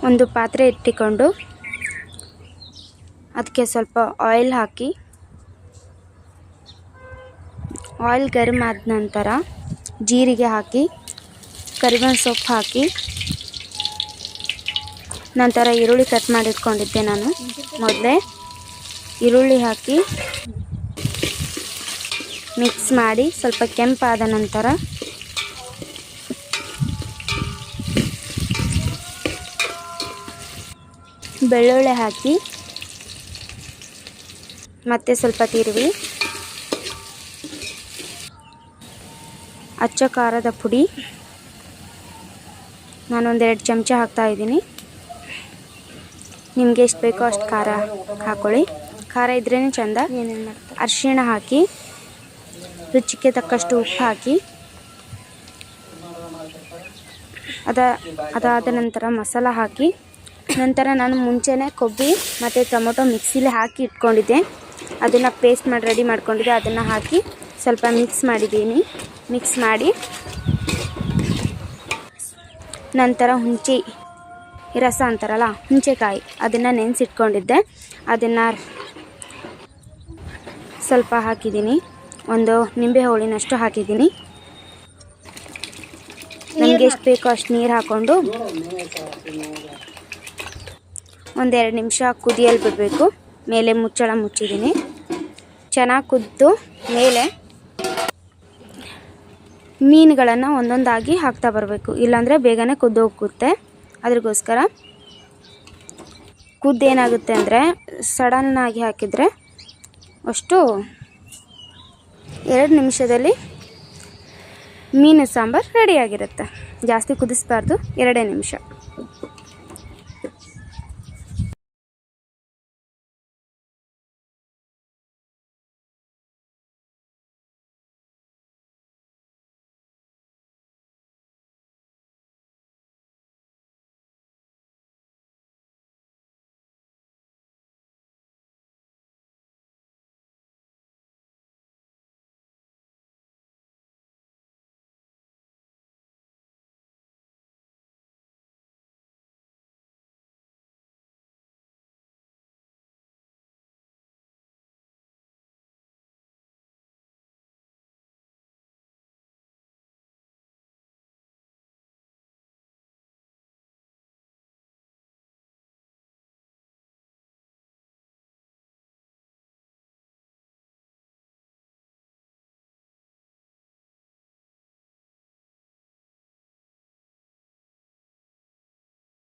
ಒಂದು ಪಾತ್ರೆ ಇಟ್ಟುಕೊಂಡು ಅದಕ್ಕೆ ಸ್ವಲ್ಪ ಆಯಿಲ್ ಹಾಕಿ, ಆಯಿಲ್ ಗರಂ ಆದ ನಂತರ ಜೀರಿಗೆ ಹಾಕಿ, ಕರಿಬೇವಿನ ಸೊಪ್ಪು ಹಾಕಿ, ನಂತರ ಈರುಳ್ಳಿ ಕಟ್ ಮಾಡಿಟ್ಕೊಂಡಿದ್ದೆ ನಾನು ಮೊದಲೇ. ಈರುಳ್ಳಿ ಹಾಕಿ ಮಿಕ್ಸ್ ಮಾಡಿ ಸ್ವಲ್ಪ ಕೆಂಪಾದ ನಂತರ ಬೆಳ್ಳುಳ್ಳಿ ಹಾಕಿ ಮತ್ತೆ ಸ್ವಲ್ಪ ತಿರುವಿ ಅಚ್ಚ ಖಾರದ ಪುಡಿ ನಾನೊಂದು 2 ಚಮಚ ಹಾಕ್ತಾಯಿದ್ದೀನಿ. ನಿಮಗೆ ಎಷ್ಟು ಬೇಕೋ ಅಷ್ಟು ಖಾರ ಹಾಕ್ಕೊಳ್ಳಿ, ಖಾರ ಇದ್ರೇ ಚೆಂದ. ಅರಿಶಿಣ ಹಾಕಿ, ರುಚಿಗೆ ತಕ್ಕಷ್ಟು ಉಪ್ಪು ಹಾಕಿ, ಅದಾದ ನಂತರ ಮಸಾಲ ಹಾಕಿ, ನಂತರ ನಾನು ಮುಂಚೆನೇ ಕೊಬ್ಬರಿ ಮತ್ತು ಟೊಮೊಟೊ ಮಿಕ್ಸಿಲಿ ಹಾಕಿ ಇಟ್ಕೊಂಡಿದ್ದೆ, ಅದನ್ನು ಪೇಸ್ಟ್ ಮಾಡಿ ರೆಡಿ ಮಾಡ್ಕೊಂಡಿದ್ದೆ. ಅದನ್ನು ಹಾಕಿ ಸ್ವಲ್ಪ ಮಿಕ್ಸ್ ಮಾಡಿದ್ದೀನಿ. ಮಿಕ್ಸ್ ಮಾಡಿ ನಂತರ ಹುಣಸೆ ರಸ ಅಂತಾರಲ್ಲ, ಹುಣಸೆಕಾಯಿ, ಅದನ್ನು ನೆನೆಸಿಟ್ಕೊಂಡಿದ್ದೆ. ಅದನ್ನು ಸ್ವಲ್ಪ ಹಾಕಿದ್ದೀನಿ, ಒಂದು ನಿಂಬೆ ಹೋಳಿನಷ್ಟು ಹಾಕಿದ್ದೀನಿ. ನನಗೆ ಎಷ್ಟು ಬೇಕೋ ಅಷ್ಟು ನೀರು ಹಾಕ್ಕೊಂಡು ಒಂದು 2 ನಿಮಿಷ ಕುದಿಯಲು ಬಿಡಬೇಕು. ಮೇಲೆ ಮುಚ್ಚಳ ಮುಚ್ಚಿದ್ದೀನಿ. ಚೆನ್ನಾಗಿ ಕುದ್ದು ಮೇಲೆ ಮೀನುಗಳನ್ನು ಒಂದೊಂದಾಗಿ ಹಾಕ್ತಾ ಬರಬೇಕು, ಇಲ್ಲಾಂದರೆ ಬೇಗನೆ ಕುದ್ದು ಹೋಗುತ್ತೆ. ಅದ್ರಗೋಸ್ಕರ ಕುದ್ದೇನಾಗುತ್ತೆ ಅಂದರೆ ಸಡನ್ನಾಗಿ ಹಾಕಿದರೆ ಅಷ್ಟು 2 ನಿಮಿಷದಲ್ಲಿ ಮೀನು ಸಾಂಬಾರು ರೆಡಿಯಾಗಿರುತ್ತೆ. ಜಾಸ್ತಿ ಕುದಿಸಬಾರ್ದು, 2 ನಿಮಿಷ.